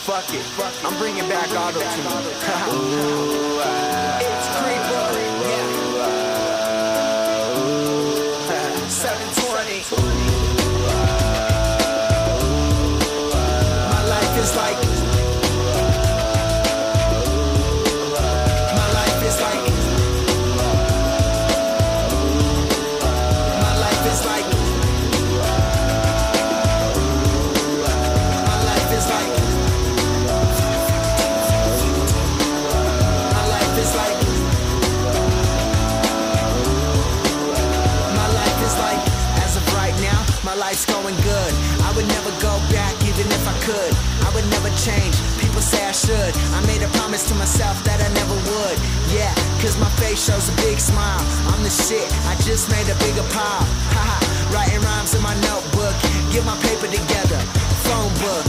Fuck it, I'm bringing back auto-tune. It's Creeper, yeah. 720. My life is like. My life is like. My life is like. My life is like. My life is like. My life is like. As of right now, my life's going good. I would never go back even if I could. I would never change. People say I should. I made a promise to myself that I never would. Yeah, cause my face shows a big smile. I'm the shit. I just made a bigger pile. Haha, writing rhymes in my notebook. Get my paper together. Phone book.